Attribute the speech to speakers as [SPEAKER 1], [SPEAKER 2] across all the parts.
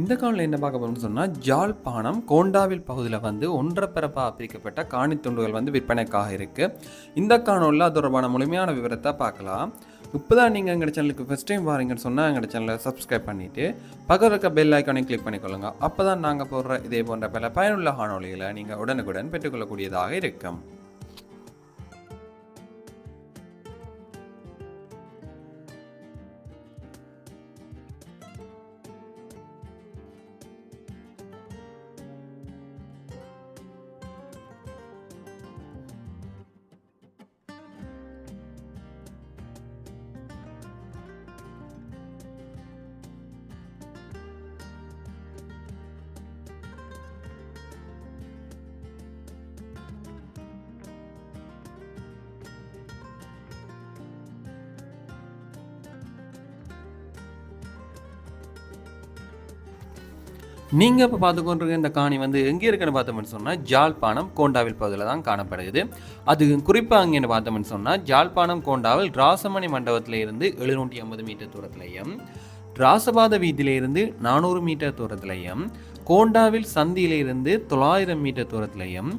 [SPEAKER 1] இந்த காணில் என்ன பார்க்க போகிறோம்னு சொன்னால் ஜாழ்ப்பாணம் கோண்டாவில் பகுதியில் வந்து ஒன்றரை பிரிக்கப்பட்ட காணி துண்டுகள் வந்து விற்பனைக்காக இருக்குது. இந்த காணொலியில் தொடர்பான முழுமையான விவரத்தை பார்க்கலாம். இப்போ தான் நீங்கள் எங்கள் சேனலுக்கு ஃபஸ்ட் டைம் வாரீங்கன்னு சொன்னால் எங்கள் சேனலை சப்ஸ்கிரைப் பண்ணிவிட்டு பக்கத்தில் இருக்க பெல் ஐக்கானையும் கிளிக் பண்ணிக்கொள்ளுங்க. அப்போ தான் நாங்கள் போடுற இதே போன்ற பல பயனுள்ள காணொலிகளை நீங்கள் உடனுக்குடன் பெற்றுக்கொள்ளக்கூடியதாக இருக்கும். நீங்கள் இப்போ பார்த்துக்கொண்டிருக்க இந்த காணி வந்து எங்கே இருக்குன்னு பார்த்தோம்னு சொன்னால் ஜாழ்ப்பாணம் கோண்டாவில் பகுதியில் தான் காணப்படுகிறது. அது குறிப்பாக அங்கேன்னு பார்த்தோம்னு சொன்னால் ஜாழ்ப்பாணம் கோண்டாவில் ராசமணி மண்டபத்தில் இருந்து 750 மீட்டர் தூரத்திலையும், ராசபாத வீதியிலிருந்து 400 மீட்டர் தூரத்திலையும், கோண்டாவில் சந்தியிலிருந்து 900 மீட்டர் தூரத்திலையும்,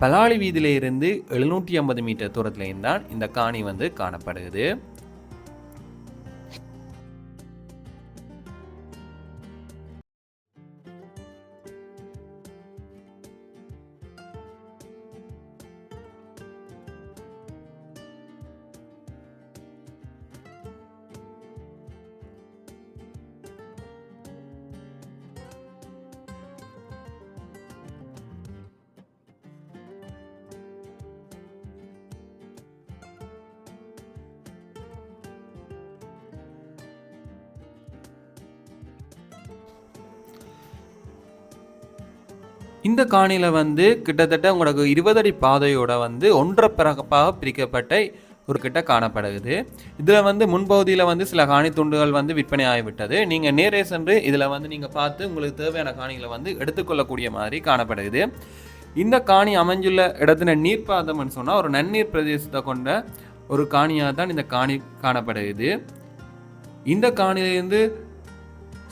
[SPEAKER 1] பலாளி வீதியிலிருந்து 750 மீட்டர் தூரத்திலையும் தான் இந்த காணி வந்து காணப்படுகிறது. இந்த காணியில் வந்து கிட்டத்தட்ட உங்களுக்கு 20 அடி பாதையோட வந்து ஒன்றரை பிறப்பாக பிரிக்கப்பட்ட ஒரு கிட்ட காணப்படுகிறது. இதில் வந்து முன்பகுதியில் வந்து சில காணி துண்டுகள் வந்து விற்பனை ஆகிவிட்டது. நீங்கள் நேரே சென்று இதில் வந்து நீங்கள் பார்த்து உங்களுக்கு தேவையான காணிகளை வந்து எடுத்துக்கொள்ளக்கூடிய மாதிரி காணப்படுகிறது. இந்த காணி அமைஞ்சுள்ள இடத்துல நீர்ப்பாதம்னு சொன்னால் ஒரு நன்னீர் பிரதேசத்தை கொண்ட ஒரு காணியாக தான் இந்த காணி காணப்படுகிறது. இந்த காணியிலேருந்து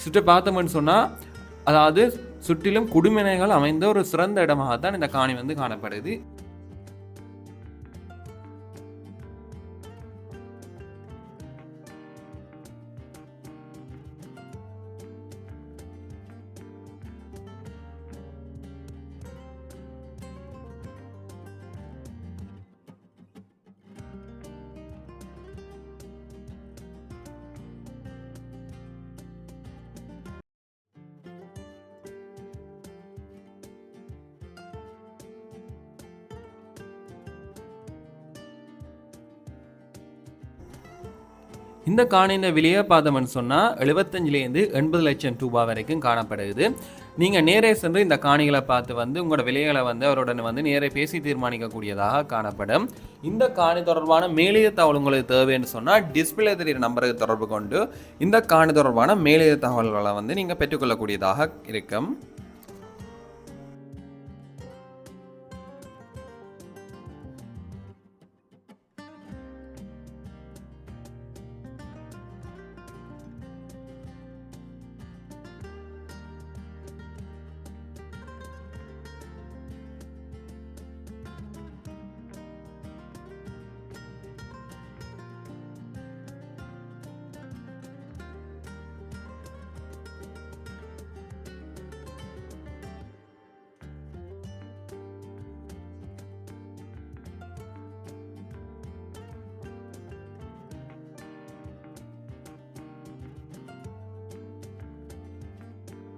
[SPEAKER 1] சுற்றி பார்த்தோம்னு சொன்னால் அதாவது சுற்றிலும் குடிமனைகள் அமைந்த ஒரு சிறந்த இடமாகத்தான் இந்த காணி வந்து காணப்படுது. இந்த காணியின் விலையை பார்த்தோம்னு சொன்னால் 75லேருந்து 80 லட்சம் ரூபாய் வரைக்கும் காணப்படுது. நீங்கள் நேரே சென்று இந்த காணிகளை பார்த்து வந்து உங்களோட விலைகளை வந்து அவருடன் வந்து நேரே பேசி தீர்மானிக்கக்கூடியதாக காணப்படும். இந்த காணி தொடர்பான மேலிய தகவல் உங்களுக்கு தேவைன்னு சொன்னால் டிஸ்பிளே தெரிகிற நம்பருக்கு தொடர்பு கொண்டு இந்த காணி தொடர்பான மேலிய தகவல்களை வந்து நீங்கள் பெற்றுக்கொள்ளக்கூடியதாக இருக்கும்.